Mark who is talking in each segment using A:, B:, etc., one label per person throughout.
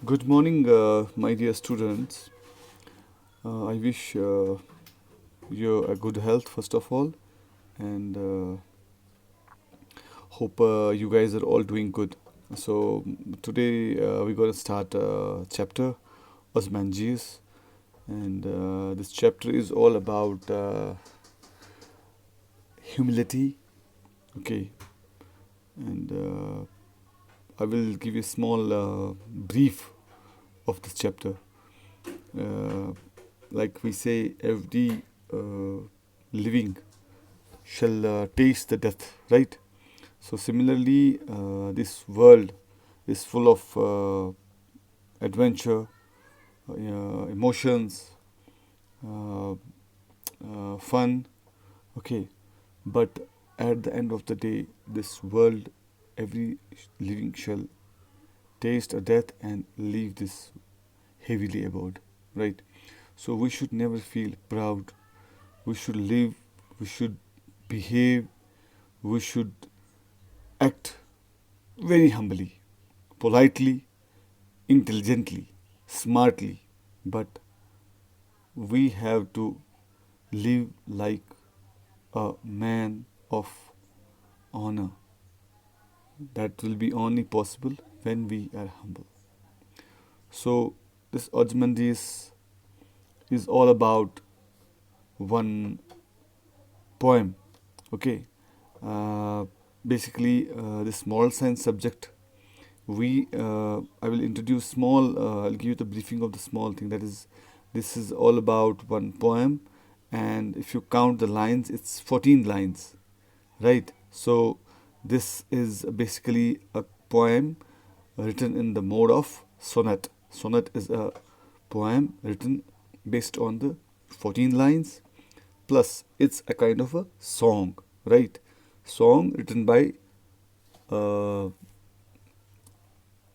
A: Good morning, my dear students. I wish you a good health first of all, and hope you guys are all doing good. So today we're going to start a chapter Osmandius, and this chapter is all about humility. Okay, and I will give you a small brief of this chapter. Uh, like we say, every living shall taste the death, right? So similarly, this world is full of adventure, emotions, uh, fun. Okay, but at the end of the day, this world, every living shall taste a death and leave this heavily abode, right? So we should never feel proud. We should live. We should behave. We should act very humbly, politely, intelligently, smartly, but we have to live like a man of honor. That will be only possible when we are humble. So, this Ozymandias is all about one poem. Okay, uh, basically, this moral science subject. I will introduce small. I'll give you the briefing of the small thing. That is, this is all about one poem, and if you count the lines, it's 14 lines, right? So this is basically a poem written in the mode of sonnet. Sonnet is a poem written based on the 14 lines, plus it's a kind of a song, right? Song written by uh,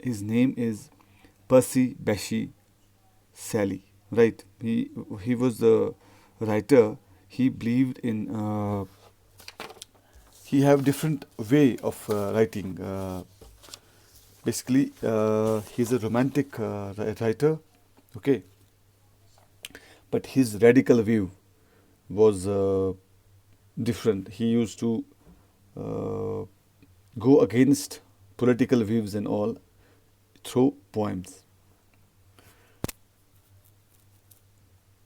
A: his name is Percy Bysshe Shelley, right? He was the writer. He believed in he have different way of writing. Basically, he's a romantic writer, okay, but his radical view was different. He used to uh, go against political views and all through poems.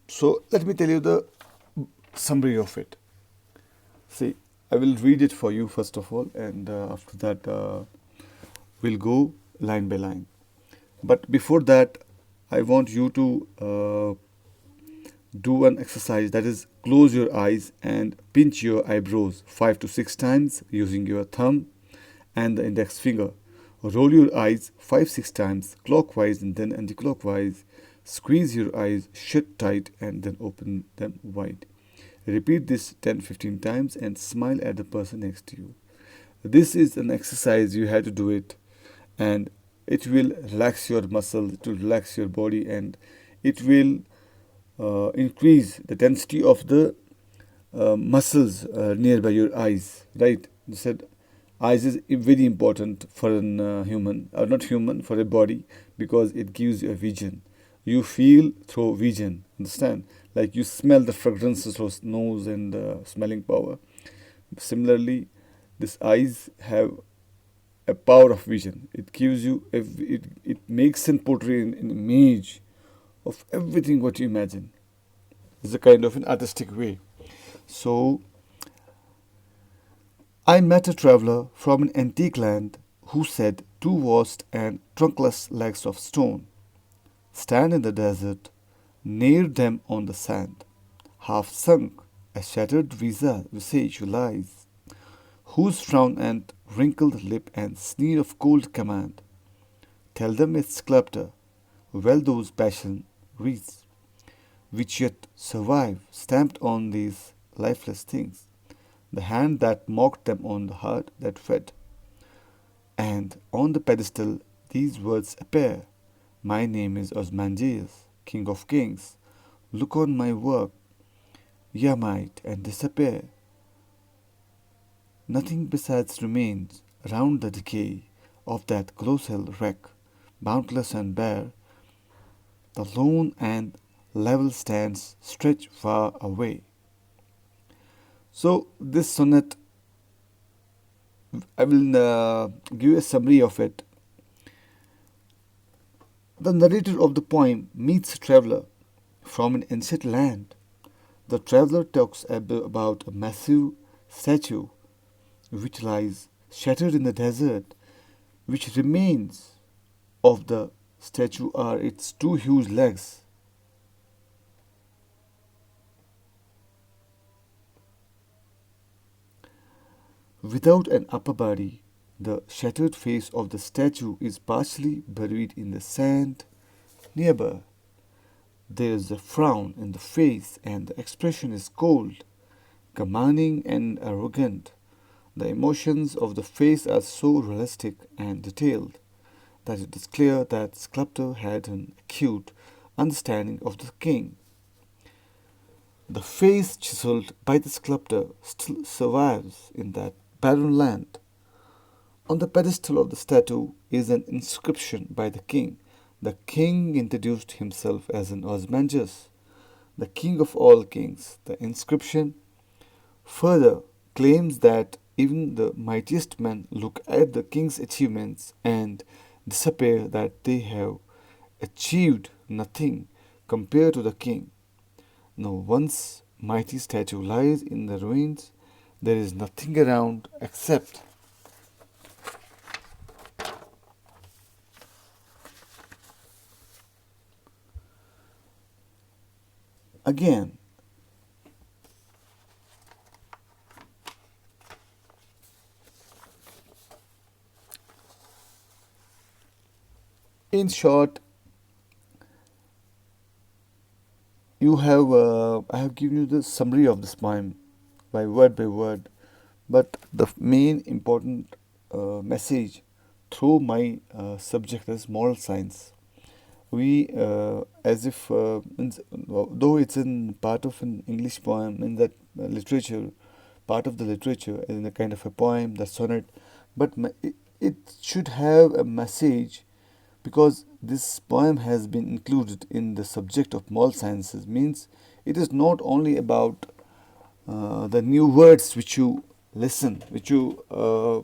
A: So let me tell you the summary of it. See, I will read it for you first of all, and after that, we'll go line by line. But before that, I want you to do an exercise, that is, close your eyes and pinch your eyebrows 5 to 6 times using your thumb and the index finger. Roll your eyes 5 6 times clockwise and then anti-clockwise. Squeeze your eyes shut tight and then open them wide. Repeat this 10 15 times and smile at the person next to you. This is an exercise, you have to do it, and it will relax your muscle, it will relax your body, and it will increase the density of the muscles nearby your eyes, right? You said eyes is very important for an human, or not human, for a body, because it gives you a vision. You feel through vision, understand? Like you smell the fragrances through nose and smelling power. Similarly, these eyes have a power of vision. It gives you, it makes and portray an image of everything what you imagine. It's a kind of an artistic way. So, I met a traveler from an antique land who said two vast and trunkless legs of stone stand in the desert, near them on the sand. Half sunk, a shattered visage lies, whose frown and wrinkled lip and sneer of cold command tell them its sculptor well those passion wreaths which yet survive, stamped on these lifeless things, the hand that mocked them on the heart that fed. And on the pedestal these words appear: My name is Osmandias, King of Kings. Look on my work, ye might, and disappear. Nothing besides remains round the decay of that colossal wreck. boundless and bare, the lone and level stands stretched far away. So, this sonnet, I will give you a summary of it. The narrator of the poem meets a traveler from an ancient land. The traveler talks about a massive statue which lies shattered in the desert, which remains of the statue are its two huge legs. Without an upper body, the shattered face of the statue is partially buried in the sand nearby. There is a frown in the face, and the expression is cold, commanding, and arrogant. The emotions of the face are so realistic and detailed that it is clear that the sculptor had an acute understanding of the king. The face chiseled by the sculptor still survives in that barren land. On the pedestal of the statue is an inscription by the king. The king introduced himself as an Osmanjus, the king of all kings. The inscription further claims that even the mightiest men look at the king's achievements and despair that they have achieved nothing compared to the king. Now, once mighty statue lies in the ruins, there is nothing around except again. In short, I have given you the summary of this poem by word, but the main important message through my subject is moral science. We as if though it's in part of an English poem in that literature, part of the literature in a kind of a poem, the sonnet, but it should have a message because this poem has been included in the subject of moral sciences. Means it is not only about the new words which you listen, which you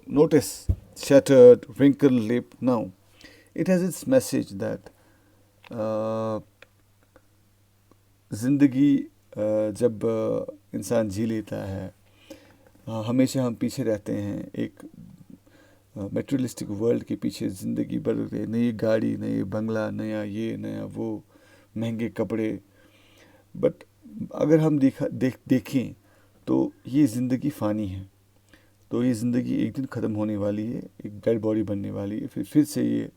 A: notice, shattered, wrinkled lip. Now, it has its message that ज़िंदगी जब इंसान जी लेता है, हमेशा हम पीछे रहते हैं एक मेटेरियलिस्टिक वर्ल्ड के पीछे ज़िंदगी भर रहे, नई गाड़ी, नई बंगला, नया ये नया वो, महंगे कपड़े. बट अगर हम देखें तो ये ज़िंदगी फ़ानी है. तो ये ज़िंदगी एक दिन ख़त्म होने वाली है, एक डेड बॉडी बनने वाली है, फिर से ये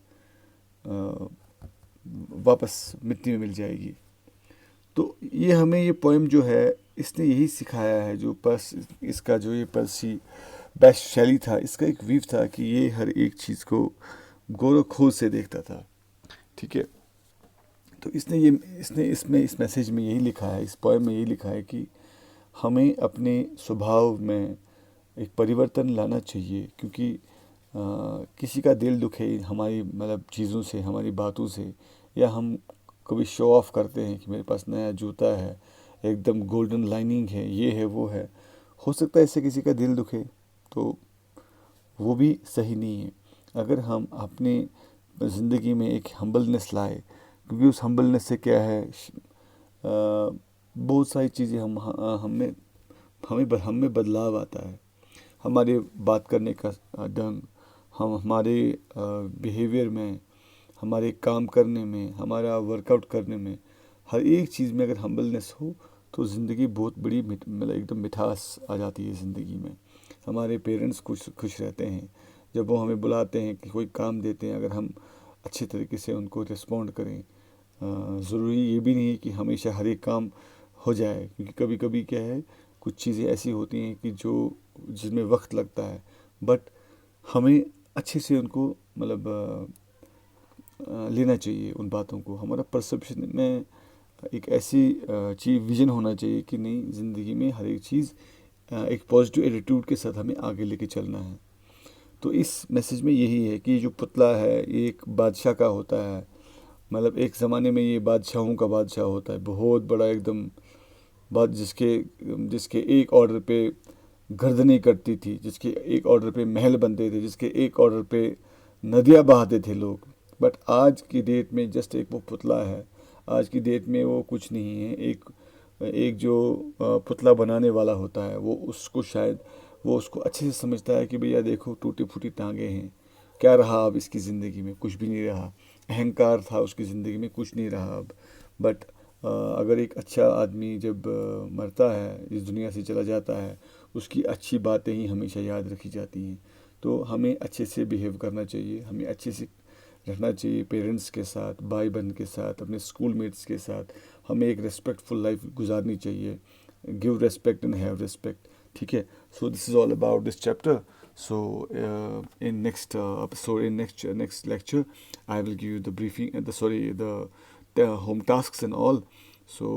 A: वापस मिट्टी में मिल जाएगी. तो ये हमें ये पोएम जो है इसने यही सिखाया है. जो इसका जो ये पर्सी बेस्ट शैली था, इसका एक वीव था कि ये हर एक चीज़ को गौर खोज से देखता था. ठीक है. तो इसने इसमें इस मैसेज में यही लिखा है, इस पोएम में यही लिखा है कि हमें अपने स्वभाव में एक परिवर्तन लाना चाहिए. क्योंकि किसी का दिल दुखे हमारी मतलब चीज़ों से, हमारी बातों से, या हम कभी शो ऑफ करते हैं कि मेरे पास नया जूता है, एकदम गोल्डन लाइनिंग है, ये है वो है. हो सकता है इससे किसी का दिल दुखे, तो वो भी सही नहीं है. अगर हम अपने ज़िंदगी में एक हम्बलनेस लाए, क्योंकि उस हम्बलनेस से क्या है, बहुत सारी चीज़ें हम में बदलाव आता है. हमारे बात करने का ढंग, हमारे बिहेवियर में, हमारे काम करने में, हमारा वर्कआउट करने में, हर एक चीज़ में अगर हम्बलनेस हो तो ज़िंदगी बहुत बड़ी मतलब एकदम मिठास आ जाती है ज़िंदगी में. हमारे पेरेंट्स खुश रहते हैं जब वो हमें बुलाते हैं कि कोई काम देते हैं, अगर हम अच्छे तरीके से उनको रिस्पॉन्ड करें. ज़रूरी ये भी नहीं है कि हमेशा हर एक काम हो जाए, क्योंकि कभी कभी क्या है, कुछ चीज़ें ऐसी होती हैं कि जिसमें वक्त लगता है, बट हमें अच्छे से उनको मतलब लेना चाहिए उन बातों को. हमारा परसेप्शन में एक ऐसी चीज़ विजन होना चाहिए कि नहीं, ज़िंदगी में हर एक चीज़ एक पॉजिटिव एटीट्यूड के साथ हमें आगे लेके चलना है. तो इस मैसेज में यही है कि जो पुतला है ये एक बादशाह का होता है। मतलब एक ज़माने में ये बादशाहों का बादशाह होता है, बहुत बड़ा एकदम बात, जिसके जिसके एक ऑर्डर पे गर्दनें कटती थी, जिसके एक ऑर्डर पे महल बनते थे, जिसके एक ऑर्डर पे नदियाँ बहाते थे लोग। बट आज की डेट में जस्ट एक वो पुतला है। आज की डेट में वो कुछ नहीं है। एक एक जो पुतला बनाने वाला होता है वो उसको शायद वो उसको अच्छे से समझता है कि भैया देखो टूटी फूटी टांगे हैं, क्या रहा अब इसकी ज़िंदगी में, कुछ भी नहीं रहा। अहंकार था उसकी ज़िंदगी में, कुछ नहीं रहा अब। बट अगर एक अच्छा आदमी जब मरता है, इस दुनिया से चला जाता है, उसकी अच्छी बातें ही हमेशा याद रखी जाती हैं। तो हमें अच्छे से बिहेव करना चाहिए, हमें अच्छे से रहना चाहिए पेरेंट्स के साथ, भाई बहन के साथ, अपने स्कूल मेट्स के साथ। हमें एक रिस्पेक्टफुल लाइफ गुजारनी चाहिए। Give respect and have respect. ठीक है। So this is all about this chapter. So in next episode, in next lecture, I will give you the briefing, the home tasks and all. So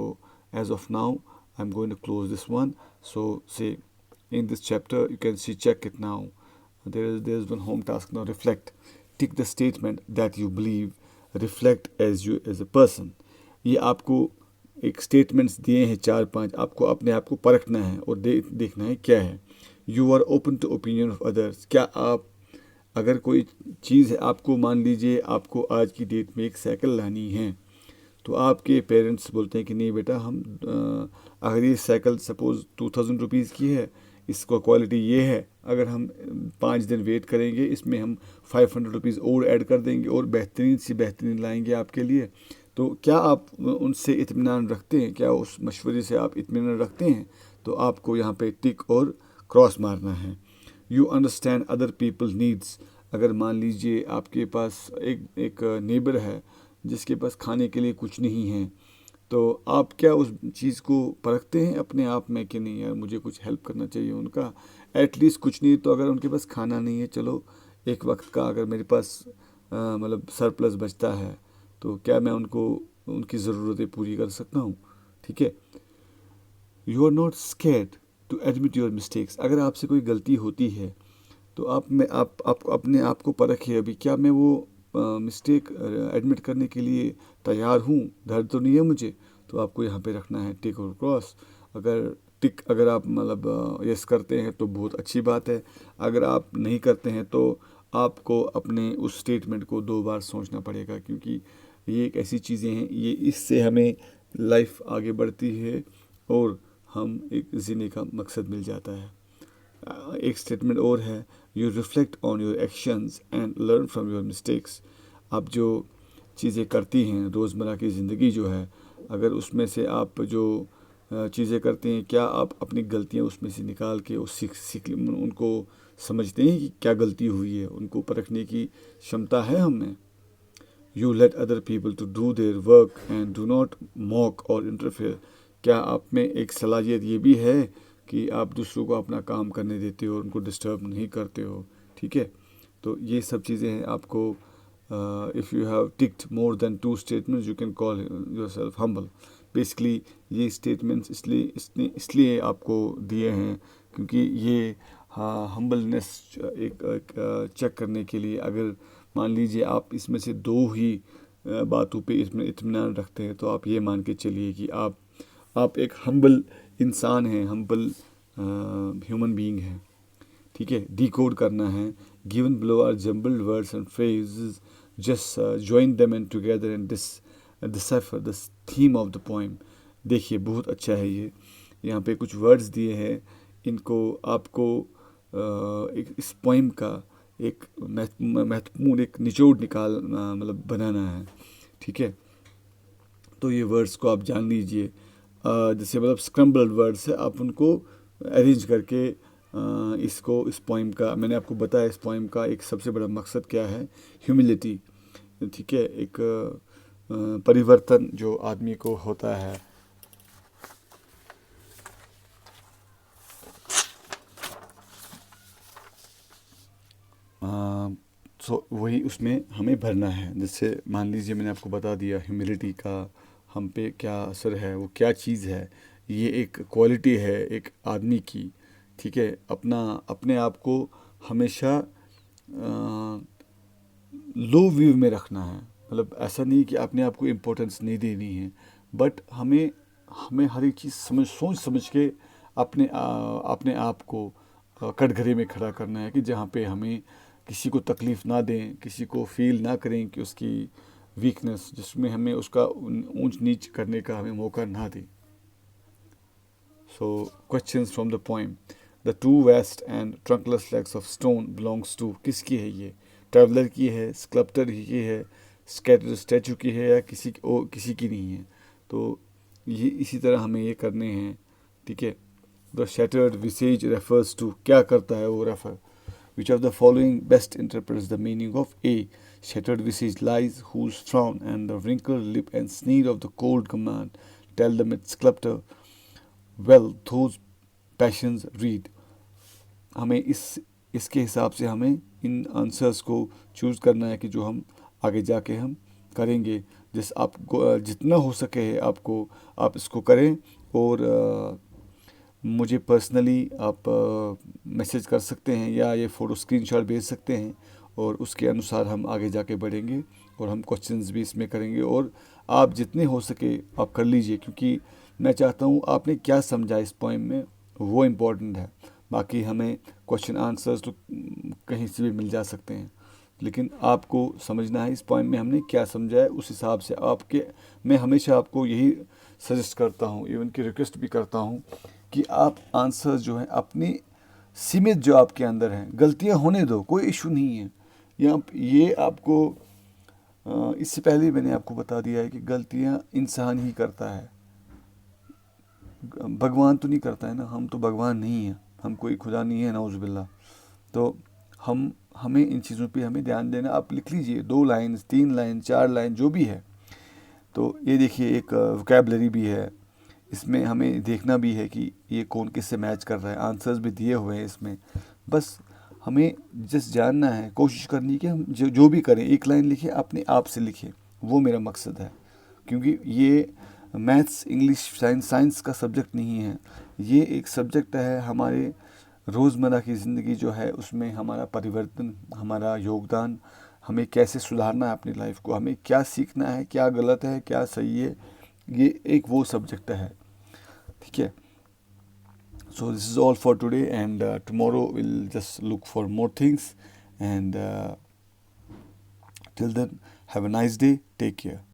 A: as of now, I'm going to close this one. So say in this chapter, you can see, check it now. There's one home task now. Reflect. Tick the statement that you believe. Reflect as you as a person. ये आपको एक statements दिए हैं 4-5, आपको अपने आप को परखना है और देखना है क्या है. You are open to opinion of others. क्या आप, अगर कोई चीज़ है, आपको मान लीजिए आपको आज की डेट में एक साइकिल लानी है, तो आपके पेरेंट्स बोलते हैं कि नहीं बेटा, हम अगर ये साइकिल सपोज़ 2000 रुपीज़ की है, इसको क्वालिटी ये है, अगर हम 5 दिन वेट करेंगे, इसमें हम 500 रुपीज़ और ऐड कर देंगे और बेहतरीन सी बेहतरीन लाएंगे आपके लिए. तो क्या आप उनसे इत्मीनान रखते हैं? क्या उस मशवरे से आप इत्मीनान रखते हैं? तो आपको यहाँ पे टिक और क्रॉस मारना है. You understand other people needs. अगर मान लीजिए आपके पास एक नेबर है जिसके पास खाने के लिए कुछ नहीं है, तो आप क्या उस चीज़ को परखते हैं अपने आप में कि नहीं यार मुझे कुछ हेल्प करना चाहिए उनका, एटलीस्ट कुछ नहीं तो अगर उनके पास खाना नहीं है, चलो एक वक्त का अगर मेरे पास मतलब सरप्लस बचता है, तो क्या मैं उनको उनकी ज़रूरतें पूरी कर सकता हूँ. ठीक है. You are not scared to admit your mistakes. अगर आपसे कोई गलती होती है तो आप अपने आप को परखिए, अभी क्या मैं वो मिस्टेक एडमिट करने के लिए तैयार हूँ, डर तो नहीं है मुझे. तो आपको यहाँ पे रखना है टिक और क्रॉस. अगर आप मतलब यस करते हैं तो बहुत अच्छी बात है. अगर आप नहीं करते हैं तो आपको अपने उस स्टेटमेंट को 2 बार सोचना पड़ेगा, क्योंकि ये एक ऐसी चीज़ें हैं, ये इससे हमें लाइफ आगे बढ़ती है और हम एक जीने का मकसद मिल जाता है. एक स्टेटमेंट और है, you reflect on your actions and learn from your mistakes. आप जो चीज़ें करती हैं रोज़मर्रा की ज़िंदगी जो है, अगर उसमें से आप जो चीज़ें करते हैं, क्या आप अपनी गलतियां उसमें से निकाल के उस सीख उनको समझते हैं कि क्या गलती हुई है, उनको परखने की क्षमता है हमें. You let other people to do their work and do not mock or interfere. क्या आप में एक सलाहियत ये भी है कि आप दूसरों को अपना काम करने देते हो, उनको डिस्टर्ब नहीं करते हो. ठीक है. तो ये सब चीज़ें हैं. आपको if you have ticked more than 2 statements you can call yourself humble. Basically ये स्टेटमेंट्स इसलिए आपको दिए हैं क्योंकि ये हम्बलनेस एक चेक करने के लिए, अगर मान लीजिए आप इसमें से 2 ही बातों पे इसमें इत्मीनान रखते हैं, तो आप ये मान के चलिए कि आप एक हम्बल इंसान हैं, हम्बल ह्यूमन बीइंग हैं. ठीक है. डिकोड करना है. Given below are jumbled words and phrases, just join them and together and decipher the theme of the poem. देखिए बहुत अच्छा है ये. यहाँ पे कुछ वर्ड्स दिए हैं, इनको आपको एक इस पोएम का एक महत्वपूर्ण एक निचोड़ मतलब बनाना है. ठीक है. तो ये वर्ड्स को आप जान लीजिए. जैसे मतलब स्क्रम्बल्ड वर्ड्स है, आप उनको अरेंज करके इस पोइम का, मैंने आपको बताया इस पोइम का एक सबसे बड़ा मकसद क्या है, ह्यूमिलिटी. ठीक है. एक परिवर्तन जो आदमी को होता है, वही उसमें हमें भरना है. जैसे मान लीजिए मैंने आपको बता दिया ह्यूमिलिटी का हम पे क्या असर है, वो क्या चीज़ है. ये एक क्वालिटी है एक आदमी की. ठीक है. अपने आप को हमेशा लो व्यू में रखना है। मतलब ऐसा नहीं कि अपने आप को इम्पोर्टेंस नहीं देनी है, बट हमें हमें हर एक चीज़ सोच समझ के अपने आप को कटघरे में खड़ा करना है, कि जहाँ पे हमें किसी को तकलीफ़ ना दें, किसी को फील ना करें कि उसकी वीकनेस, जिसमें हमें उसका ऊंच नीच करने का हमें मौका ना दें। So, questions from the poem. The two vast and trunkless legs of stone belongs to, किसकी है ये? ट्रैवलर की है, स्कल्प्टर की है, स्केटर स्टैचू की है, या किसी की नहीं है? तो ये इसी तरह हमें ये करने हैं, ठीक है। द शैटर्ड विसेज रेफर्स टू, क्या करता है वो refer? Which of the following best interprets the meaning of A? Shattered visage lies, whose frown and the wrinkled lip and sneer of the cold command tell the myth sculptor well those passions read। हमें इसके हिसाब से हमें इन answers को choose करना है कि जो हम आगे जाके हम करेंगे। जिस आपको जितना हो सके आपको, आप इसको करें। और मुझे पर्सनली आप मैसेज कर सकते हैं, या ये फ़ोटो स्क्रीनशॉट भेज सकते हैं, और उसके अनुसार हम आगे जाके बढ़ेंगे, और हम क्वेश्चंस भी इसमें करेंगे। और आप जितने हो सके आप कर लीजिए, क्योंकि मैं चाहता हूँ आपने क्या समझा इस पोएम में, वो इम्पोर्टेंट है। बाकी हमें क्वेश्चन आंसर्स तो कहीं से भी मिल जा सकते हैं, लेकिन आपको समझना है इस पॉइंट में हमने क्या समझा है, उस हिसाब से आपके, मैं हमेशा आपको यही सजेस्ट करता हूँ, इवन कि रिक्वेस्ट भी करता हूँ, कि आप आंसर्स जो हैं अपनी सीमित जो आपके अंदर हैं, गलतियाँ होने दो, कोई इशू नहीं है। या ये आपको इससे पहले ही मैंने आपको बता दिया है कि गलतियाँ इंसान ही करता है, भगवान तो नहीं करता है ना। हम तो भगवान नहीं हैं, हम कोई खुदा नहीं है, नाउज़ुबिल्लाह। तो हमें इन चीज़ों पे हमें ध्यान देना। आप लिख लीजिए 2 लाइन 3 लाइन 4 लाइन जो भी है। तो ये देखिए एक वोकैबलरी भी है इसमें, हमें देखना भी है कि ये कौन किससे मैच कर रहा है। आंसर्स भी दिए हुए हैं इसमें, बस हमें जस्ट जानना है, कोशिश करनी है कि हम जो भी करें 1 लाइन लिखें, अपने आप से लिखें, वो मेरा मकसद है। क्योंकि ये मैथ्स इंग्लिश साइंस का सब्जेक्ट नहीं है, ये एक सब्जेक्ट है हमारे रोज़मर्रा की ज़िंदगी जो है उसमें हमारा परिवर्तन, हमारा योगदान, हमें कैसे सुधारना है अपनी लाइफ को, हमें क्या सीखना है, क्या गलत है, क्या सही है, ये एक वो सब्जेक्ट है, ठीक है। So this is all for today, and tomorrow will just look for more things, and till then have a nice day, take care.